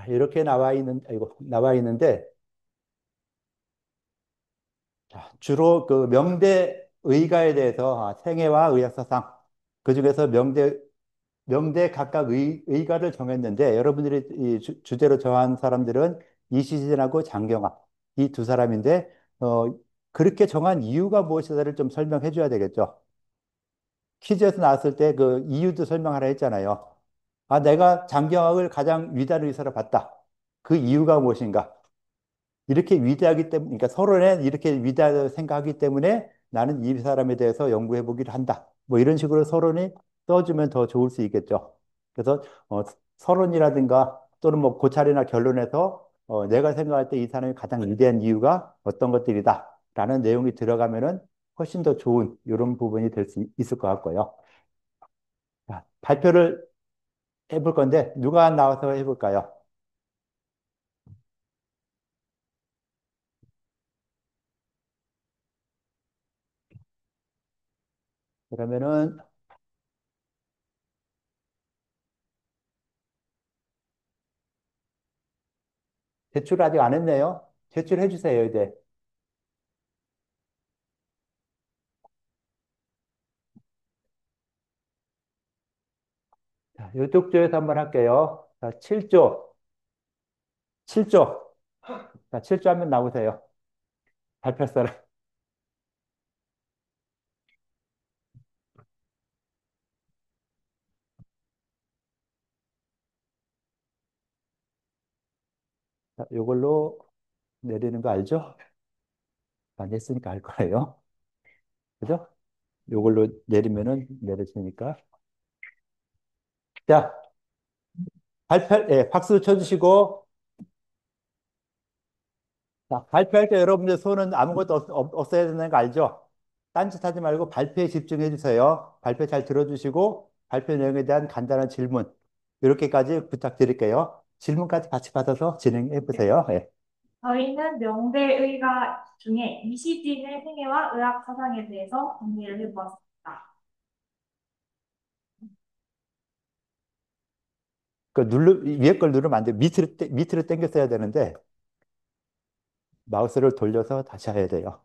자, 이렇게 나와 있는데, 자, 주로 그 명대 의가에 대해서 생애와 의학사상, 그중에서 명대 각각 의가를 정했는데, 여러분들이 이 주제로 정한 사람들은 이시진하고 장경학, 이 두 사람인데, 그렇게 정한 이유가 무엇이다를 좀 설명해 줘야 되겠죠. 퀴즈에서 나왔을 때 그 이유도 설명하라 했잖아요. 아, 내가 장경학을 가장 위대한 의사로 봤다. 그 이유가 무엇인가? 이렇게 위대하기 때문에, 그러니까 서로는 이렇게 위대하다고 생각하기 때문에 나는 이 사람에 대해서 연구해 보기를 한다. 뭐 이런 식으로 서론이 써주면 더 좋을 수 있겠죠. 그래서 서론이라든가 또는 뭐 고찰이나 결론에서 내가 생각할 때 이 사람이 가장 위대한 이유가 어떤 것들이다. 라는 내용이 들어가면은 훨씬 더 좋은 이런 부분이 될 수 있을 것 같고요. 자, 발표를 해볼 건데 누가 나와서 해볼까요? 그러면은 제출 아직 안 했네요. 제출해 주세요, 이제. 자, 이쪽 조에서 한번 할게요. 자, 7조, 7조. 자, 7조 한번 나오세요. 발표 사람. 자, 요걸로 내리는 거 알죠? 많이 했으니까 알 거예요. 그죠? 요걸로 내리면은 내려지니까. 자, 박수 쳐주시고. 자, 발표할 때 여러분들 손은 아무것도 없어야 되는 거 알죠? 딴짓하지 말고 발표에 집중해 주세요. 발표 잘 들어주시고 발표 내용에 대한 간단한 질문 이렇게까지 부탁드릴게요. 질문까지 같이 받아서 진행해 보세요. 예. 저희는 명대의가 중에 이시진의 생애와 의학 사상에 대해서 정리를 해보았습니다. 위에 걸 누르면 안 돼. 밑으로 당겼어야 되는데 마우스를 돌려서 다시 해야 돼요.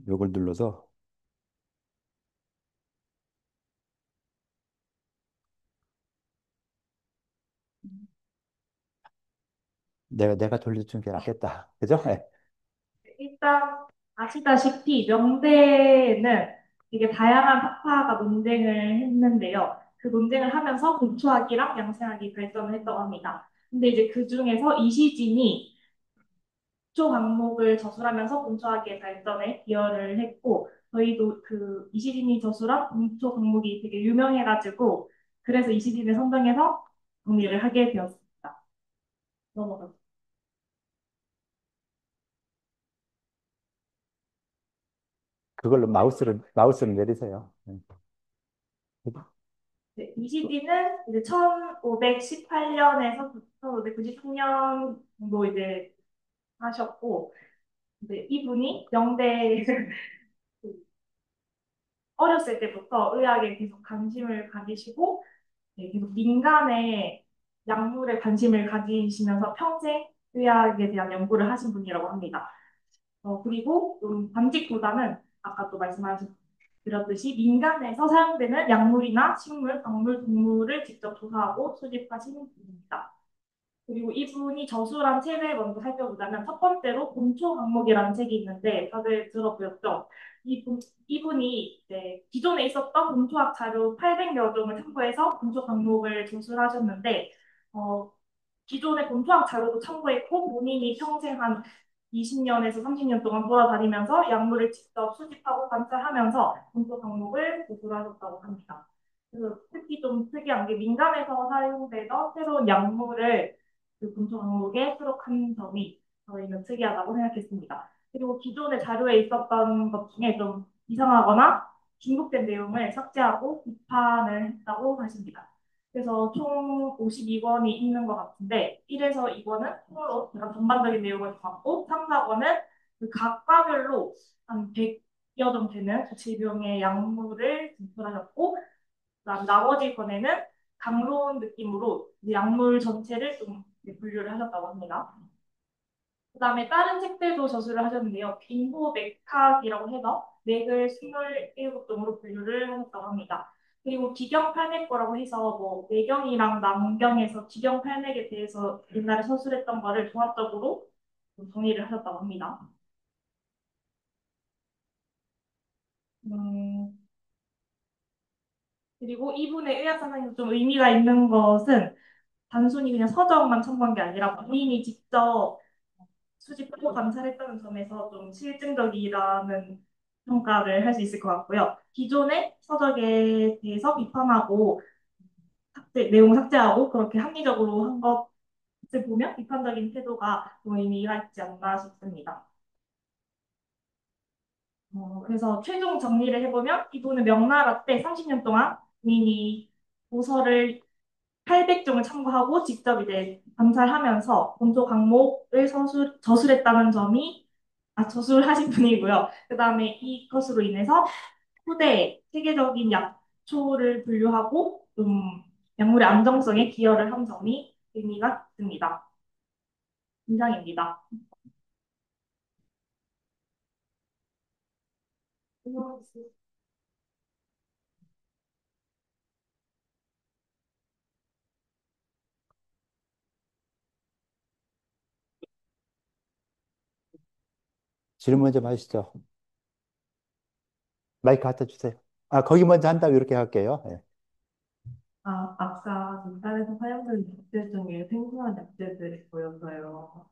요걸 눌러서 내가 돌려준 게 낫겠다. 그죠? 예. 일단 아시다시피 명대는 되게 다양한 학파가 논쟁을 했는데요. 그 논쟁을 하면서 공초학이랑 양생학이 발전을 했다고 합니다. 근데 이제 그 중에서 이시진이 초 과목을 저술하면서 공초학의 발전에 기여를 했고 저희도 그 이시진이 저술한 공초 과목이 되게 유명해가지고 그래서 이시진을 선정해서 정리를 하게 되었습니다. 넘어가. 그걸로 마우스를 내리세요. 예. 네, 이시진은 이제 1518년에서 1593년 정도 이제 하셨고 이제 이분이 영대 어렸을 때부터 의학에 계속 관심을 가지시고 네, 계속 민간의 약물에 관심을 가지시면서 평생 의학에 대한 연구를 하신 분이라고 합니다. 그리고 관직보다는 아까 또 말씀하셨듯이 민간에서 사용되는 약물이나 식물, 광물, 동물을 직접 조사하고 수집하시는 분입니다. 그리고 이분이 저술한 책을 먼저 살펴보자면 첫 번째로 곤초 강목이라는 책이 있는데 다들 들어보셨죠? 이분이 이제 기존에 있었던 곤초학 자료 800여 종을 참고해서 곤초 강목을 저술하셨는데 어, 기존의 본토학 자료도 참고했고 본인이 평생 한 20년에서 30년 동안 돌아다니면서 약물을 직접 수집하고 관찰하면서 본토 방목을 보고하셨다고 합니다. 그래서 특히 좀 특이한 게 민간에서 사용되던 새로운 약물을 그 본토 방목에 수록한 점이 저희는 특이하다고 생각했습니다. 그리고 기존의 자료에 있었던 것 중에 좀 이상하거나 중복된 내용을 삭제하고 비판을 했다고 하십니다. 그래서 총 52권이 있는 것 같은데 1에서 2권은 통으로 약간 전반적인 내용을 담았고 3, 4권은 그 각 과별로 한 100여 종 되는 그 질병의 약물을 진술하셨고 그다음 나머지 권에는 강론 느낌으로 이제 약물 전체를 좀 이제 분류를 하셨다고 합니다. 그다음에 다른 책들도 저술을 하셨는데요. 빈호 맥학이라고 해서 맥을 27종으로 분류를 하셨다고 합니다. 그리고 기경팔맥거라고 해서 뭐 내경이랑 남경에서 기경팔맥에 대해서 옛날에 서술했던 거를 종합적으로 좀 정리를 하셨다고 합니다. 음, 그리고 이분의 의학사상에서 좀 의미가 있는 것은 단순히 그냥 서적만 첨부한 게 아니라 본인이 직접 수집하고 관찰했다는 점에서 좀 실증적이라는 평가를 할 수 있을 것 같고요. 기존의 서적에 대해서 비판하고 내용 삭제하고 그렇게 합리적으로 한 것을 보면 비판적인 태도가 좀 의미가 있지 않나 싶습니다. 그래서 최종 정리를 해보면 이분은 명나라 때 30년 동안 본인이 도서를 800종을 참고하고 직접 이제 관찰하면서 본소 강목을 저술했다는 점이 저술하신 분이고요. 그 다음에 이것으로 인해서 후대에 세계적인 약초를 분류하고 좀 약물의 안정성에 기여를 한 점이 의미가 있습니다. 인상입니다. 질문 좀 하시죠. 마이크 갖다 주세요. 아, 거기 먼저 한다고 이렇게 할게요. 예. 아까 진단에서 사용된 약재 중에 생소한 약재들이 보여서요.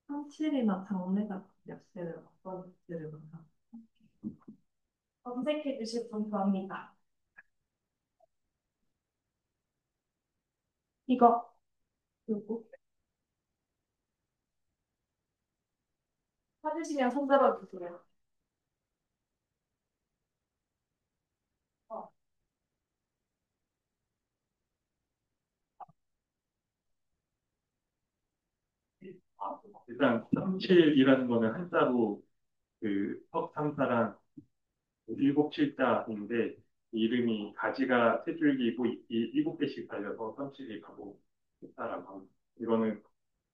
상칠이나 장내 같은 약재를 어떤 약재를 먼저 검색해 주실 분 구합니다. 이거, 요거. 찾으시면 손 들어주세요. 어, 일단 37이라는 거는 한자로 그 석삼사랑 일곱 칠자인데 이름이 가지가 세 줄기고 이 일곱 개씩 달려서 37이 가고 있다라고 합니다. 이거는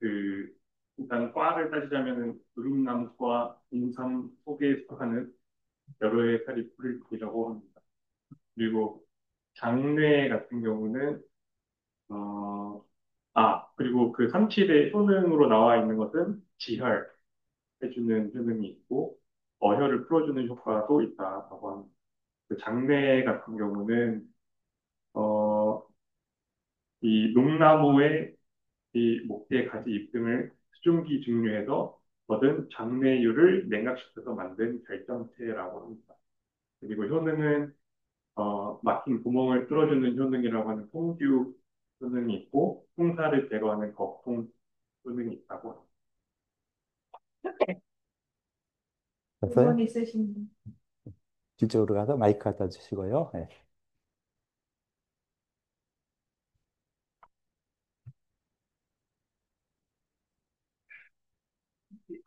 그 일단 과를 따지자면은 누름나무과 인삼 속에 속하는 여러 의 사리풀이라고 합니다. 그리고 장뇌 같은 경우는 어, 그리고 그 37의 효능으로 나와 있는 것은 지혈 해주는 효능이 있고 어혈을 풀어주는 효과도 있다라고 합니다. 그 장내 같은 경우는 어, 이 농나무의 이 목대 가지 잎등을 수증기 증류해서 얻은 장내유를 냉각시켜서 만든 결정체라고 합니다. 그리고 효능은 막힌 구멍을 뚫어주는 효능이라고 하는 통규 효능이 있고 풍사를 제거하는 거품 효능이 있다고 합니다. 질문 됐어요? 있으신 분. 뒤쪽으로 가서 마이크 갖다 주시고요. 예.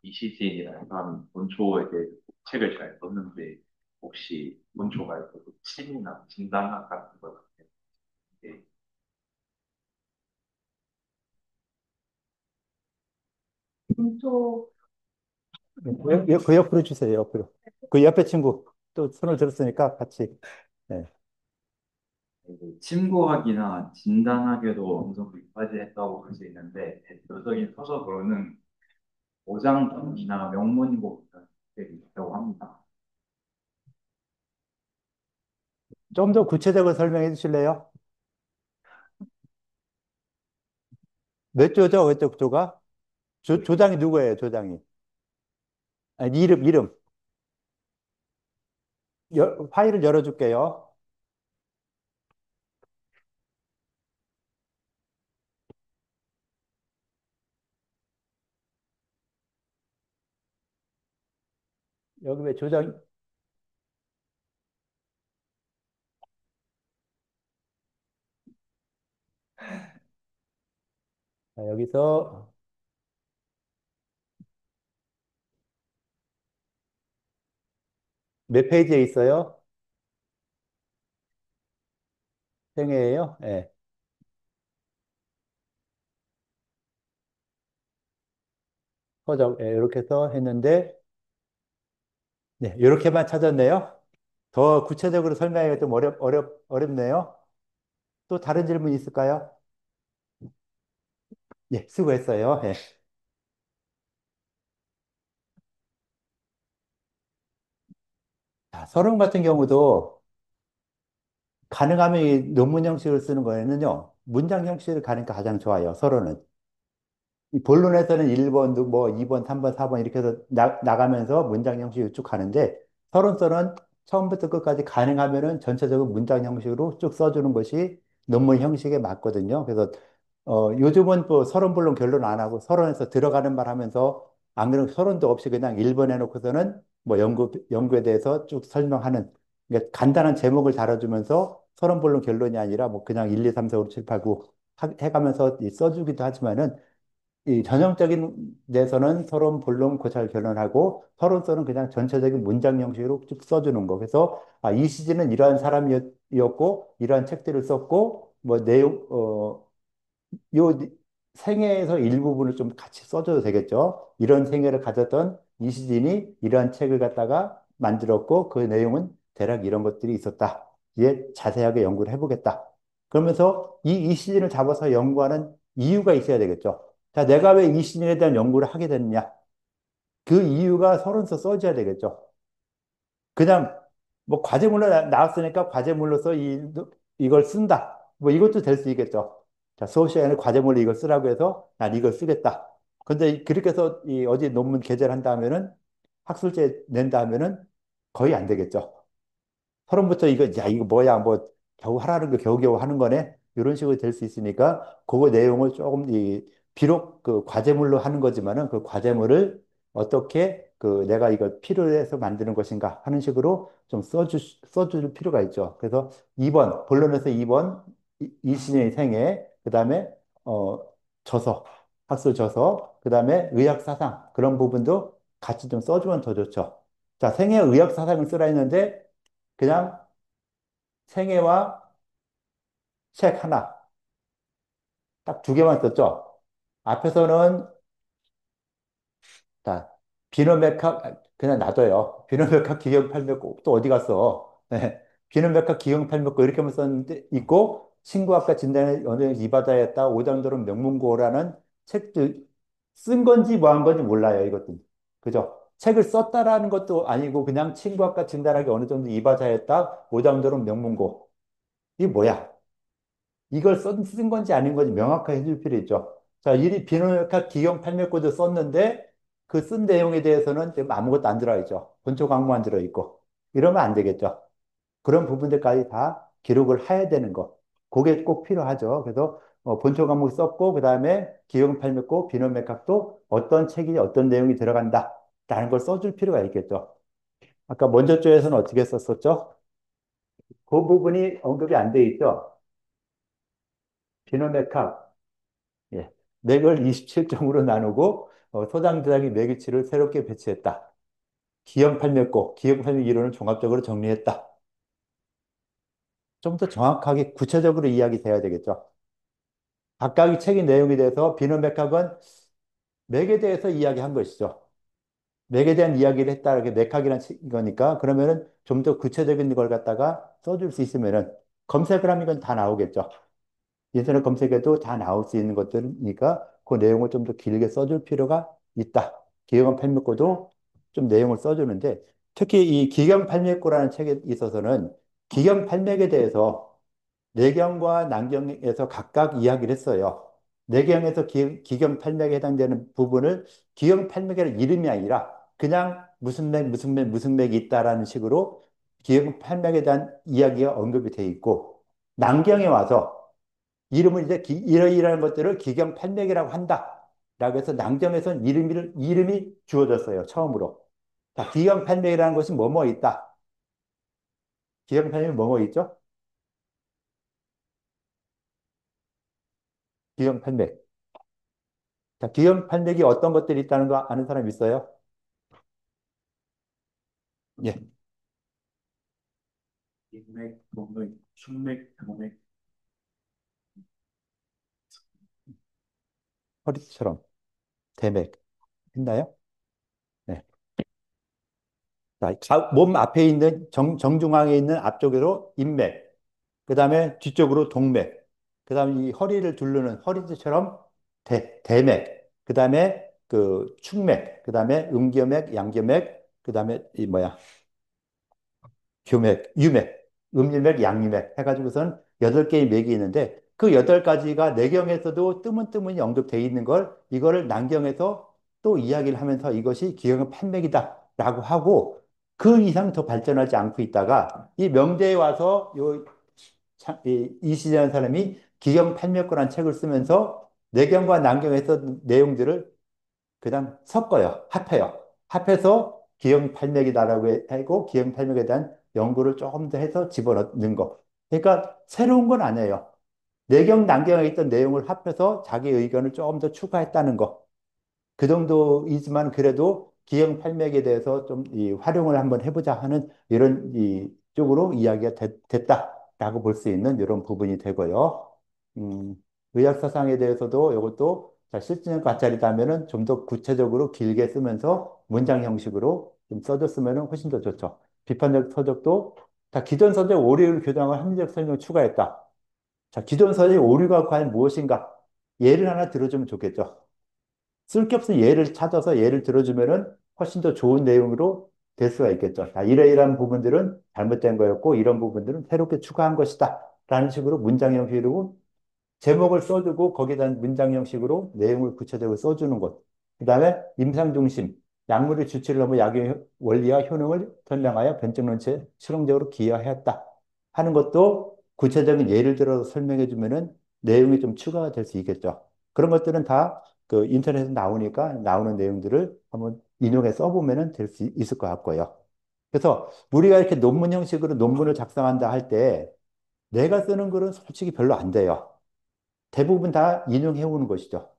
이시진이라는 사람이 본초에 대해 책을 잘 썼는데 혹시 본초 말고도 침이나 진단학 같은 거 같아요. 네. 초 그 옆으로 주세요, 옆으로. 그 옆에 친구 또 손을 들었으니까 같이. 예. 그리고 침구학이나 진단학에도 어느 정도 이바지했다고 볼 수 있는데 대표적인 서적으로는 오장통이나 명문고 같은 책이 있다고 합니다. 좀 더 구체적으로 설명해 주실래요? 몇 조죠? 왼쪽 조가? 조장이 누구예요, 조장이? 아니, 이름. 파일을 열어줄게요. 여기 왜 조장, 여기서 몇 페이지에 있어요? 생애예요? 예. 서적, 예, 이렇게 해서 했는데, 네, 이렇게만 찾았네요. 더 구체적으로 설명하기가 좀 어렵네요. 또 다른 질문 있을까요? 예, 수고했어요. 예. 자, 서론 같은 경우도 가능하면 이 논문 형식을 쓰는 거에는요, 문장 형식을 가니까 가장 좋아요, 서론은. 이 본론에서는 1번도 뭐 2번, 3번, 4번 이렇게 해서 나가면서 문장 형식으로 쭉 가는데 서론서는 처음부터 끝까지 가능하면은 전체적으로 문장 형식으로 쭉 써주는 것이 논문 형식에 맞거든요. 그래서 요즘은 또 서론 본론 결론 안 하고 서론에서 들어가는 말 하면서 안 그러면 서론도 없이 그냥 1번 해놓고서는 뭐 연구에 대해서 쭉 설명하는 그러니까 간단한 제목을 다뤄주면서 서론 본론 결론이 아니라 뭐 그냥 1, 2, 3, 4, 5, 6, 7, 8, 9 해가면서 써주기도 하지만은 이 전형적인 데서는 서론, 본론, 고찰, 결론하고 서론서는 그냥 전체적인 문장 형식으로 쭉 써주는 거. 그래서 이 시즌은 이러한 사람이었고 이러한 책들을 썼고 뭐 내용 요 생애에서 일부분을 좀 같이 써줘도 되겠죠. 이런 생애를 가졌던 이시진이 이러한 책을 갖다가 만들었고 그 내용은 대략 이런 것들이 있었다. 이에 자세하게 연구를 해보겠다. 그러면서 이 이시진을 잡아서 연구하는 이유가 있어야 되겠죠. 자, 내가 왜 이시진에 대한 연구를 하게 됐느냐? 그 이유가 서론서 써줘야 되겠죠. 그냥 뭐 과제물로 나왔으니까 과제물로서 이걸 쓴다. 뭐 이것도 될 수 있겠죠. 자, 수업 시간에 과제물로 이걸 쓰라고 해서 난 이걸 쓰겠다. 근데 그렇게 해서 이 어디 논문 게재를 한다 하면은 학술제 낸다 하면은 거의 안 되겠죠. 서론부터 이거, 야, 이거 뭐야, 뭐, 겨우 하라는 거 겨우겨우 하는 거네? 이런 식으로 될 수 있으니까, 그거 내용을 조금, 비록 그 과제물로 하는 거지만은 그 과제물을 어떻게 내가 이걸 필요해서 만드는 것인가 하는 식으로 좀 써줄 필요가 있죠. 그래서 2번, 본론에서 2번, 이신의 생애, 그 다음에, 어, 저서, 학술 저서, 그 다음에 의학 사상, 그런 부분도 같이 좀 써주면 더 좋죠. 자, 생애 의학 사상을 쓰라 했는데, 그냥 생애와 책 하나, 딱 두 개만 썼죠. 앞에서는, 자, 비노메카, 그냥 놔둬요. 비노메카 기경팔맥고, 또 어디 갔어? 네. 비노메카 기경팔맥고, 이렇게만 썼는데, 있고, 신구학과 진단에 어느 이바다였다, 오장도론 명문고라는 책들, 쓴 건지 뭐 한 건지 몰라요, 이것도. 그죠? 책을 썼다라는 것도 아니고, 그냥 친구학과 진단하기 어느 정도 이바자였다, 오장도론 명문고. 이게 뭐야? 이걸 쓴 건지 아닌 건지 명확하게 해줄 필요 있죠. 자, 이 비노메카 기경 판매코드 썼는데 그 쓴 내용에 대해서는 지금 아무것도 안 들어있죠. 본초 강조만 들어있고. 이러면 안 되겠죠. 그런 부분들까지 다 기록을 해야 되는 거. 그게 꼭 필요하죠. 그래서 본초 과목 썼고, 그 다음에 기경 판매코, 비노메카도 어떤 책이 어떤 내용이 들어간다. 라는 걸 써줄 필요가 있겠죠. 아까 먼저 쪽에서는 어떻게 썼었죠? 그 부분이 언급이 안 돼 있죠. 비노메카 예. 맥을 27종으로 나누고 소장대장의 매개치를 새롭게 배치했다. 기형팔맥고, 기형팔맥 이론을 종합적으로 정리했다. 좀 더 정확하게 구체적으로 이야기돼야 되겠죠. 각각의 책의 내용에 대해서 비노맥학은 맥에 대해서 이야기한 것이죠. 맥에 대한 이야기를 했다. 이렇게 맥학이라는 거니까 그러면은 좀 더 구체적인 걸 갖다가 써줄 수 있으면은 검색을 하면 이건 다 나오겠죠. 인터넷 검색에도 다 나올 수 있는 것들이니까 그 내용을 좀 더 길게 써줄 필요가 있다. 기경 팔맥고도 좀 내용을 써주는데 특히 이 기경 팔맥고라는 책에 있어서는 기경 팔맥에 대해서 내경과 난경에서 각각 이야기를 했어요. 내경에서 기경 팔맥에 해당되는 부분을 기경 팔맥의 이름이 아니라 그냥 무슨 맥, 무슨 맥, 무슨 맥이 있다라는 식으로 기경 팔맥에 대한 이야기가 언급이 돼 있고 난경에 와서 이름을 이제 이러이러한 것들을 기경팔맥이라고 한다. 라고 해서 낭점에서는 이름이 주어졌어요. 처음으로. 자, 기경팔맥이라는 것이 뭐뭐 있다. 기경팔맥이 뭐뭐 있죠? 기경팔맥. 자, 기경팔맥이 어떤 것들이 있다는 거 아는 사람 있어요? 예. 인맥, 동맥, 순맥, 동맥, 허리처럼. 대맥. 했나요? 네. 자, 몸 앞에 있는 정중앙에 있는 앞쪽으로 인맥, 그 다음에 뒤쪽으로 동맥, 그 다음에 이 허리를 두르는 허리띠처럼 대맥, 그 다음에 그 축맥, 그 다음에 음겨맥, 양겨맥, 그 다음에 이 뭐야 교맥, 유맥, 음유맥, 양유맥 해가지고선 8개의 맥이 있는데 그 8가지가 내경에서도 뜨문뜨문이 언급되어 있는 걸 이거를 난경에서 또 이야기를 하면서 이것이 기형의 판맥이다라고 하고 그 이상 더 발전하지 않고 있다가 이 명대에 와서 이시라는 사람이 기경 판맥고라는 책을 쓰면서 내경과 난경에서 내용들을 그다음 섞어요. 합해요. 합해서 기형팔맥이다라고 하고 기형팔맥에 대한 연구를 조금 더 해서 집어넣는 거. 그러니까 새로운 건 아니에요. 내경, 난경에 있던 내용을 합해서 자기 의견을 조금 더 추가했다는 거. 그 정도이지만 그래도 기형팔맥에 대해서 좀 이 활용을 한번 해보자 하는 이런 이 쪽으로 이야기가 됐다라고 볼 수 있는 이런 부분이 되고요. 음, 의학사상에 대해서도 이것도 자, 실증 관찰이라면은 좀 더 구체적으로 길게 쓰면서 문장 형식으로 좀 써줬으면 훨씬 더 좋죠. 비판적 서적도 자, 기존 서적 오류를 교정하고 합리적 설명을 추가했다. 자, 기존 서적 오류가 과연 무엇인가? 예를 하나 들어주면 좋겠죠. 쓸 게 없으면 예를 찾아서 예를 들어주면은 훨씬 더 좋은 내용으로 될 수가 있겠죠. 자, 이러이러한 부분들은 잘못된 거였고, 이런 부분들은 새롭게 추가한 것이다. 라는 식으로 문장 형식으로 제목을 써주고, 거기에 대한 문장 형식으로 내용을 구체적으로 써주는 것. 그 다음에 임상 중심, 약물의 주치를 넘어 약의 원리와 효능을 설명하여 변증론체에 실용적으로 기여하였다. 하는 것도 구체적인 예를 들어서 설명해 주면은 내용이 좀 추가가 될 수 있겠죠. 그런 것들은 다 그 인터넷에 나오니까 나오는 내용들을 한번 인용해 써보면 될 수 있을 것 같고요. 그래서 우리가 이렇게 논문 형식으로 논문을 작성한다 할 때 내가 쓰는 글은 솔직히 별로 안 돼요. 대부분 다 인용해 오는 것이죠.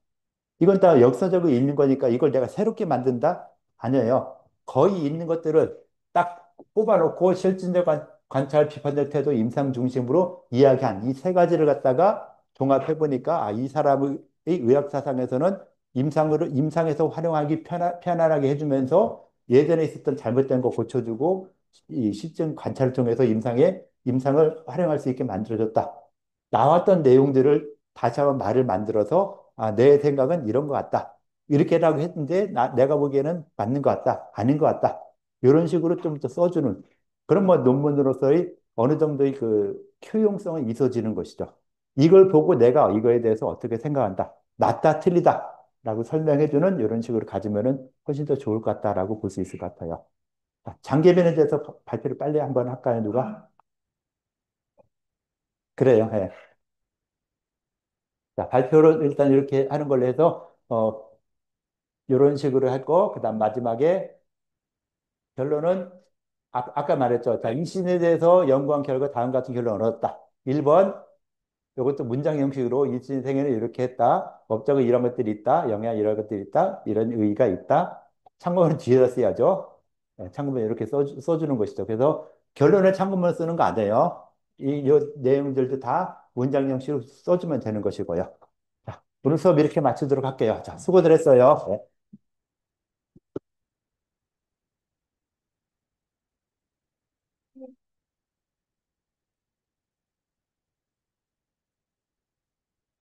이건 다 역사적으로 있는 거니까 이걸 내가 새롭게 만든다? 아니에요. 거의 있는 것들을 딱 뽑아놓고 실증적 관찰, 비판적 태도, 임상 중심으로 이야기한 이 세 가지를 갖다가 종합해 보니까 아, 이 사람의 의학 사상에서는 임상에서 활용하기 편안하게 해주면서 예전에 있었던 잘못된 거 고쳐주고 이 실증 관찰을 통해서 임상을 활용할 수 있게 만들어줬다. 나왔던 내용들을 다시 한번 말을 만들어서 아, 내 생각은 이런 것 같다. 이렇게라고 했는데 내가 보기에는 맞는 것 같다. 아닌 것 같다. 이런 식으로 좀 더 써주는 그런 뭐 논문으로서의 어느 정도의 그 효용성이 있어지는 것이죠. 이걸 보고 내가 이거에 대해서 어떻게 생각한다. 맞다, 틀리다. 라고 설명해주는 이런 식으로 가지면은 훨씬 더 좋을 것 같다라고 볼 수 있을 것 같아요. 자, 장계변에 대해서 발표를 빨리 한번 할까요, 누가? 그래요. 예. 자, 발표를 일단 이렇게 하는 걸로 해서, 이런 식으로 했고, 그 다음 마지막에 결론은 아까 말했죠. 자, 임신에 대해서 연구한 결과 다음 같은 결론을 얻었다. 1번, 이것도 문장 형식으로 임신 생애는 이렇게 했다. 법적으로 이런 것들이 있다. 영향 이런 것들이 있다. 이런 의의가 있다. 참고문은 뒤에다 써야죠. 네, 참고문 이렇게 써주는 것이죠. 그래서 결론을 참고문 쓰는 거 아니에요. 이 내용들도 다 문장 형식으로 써주면 되는 것이고요. 자, 오늘 수업 이렇게 마치도록 할게요. 자, 수고들 했어요. 네.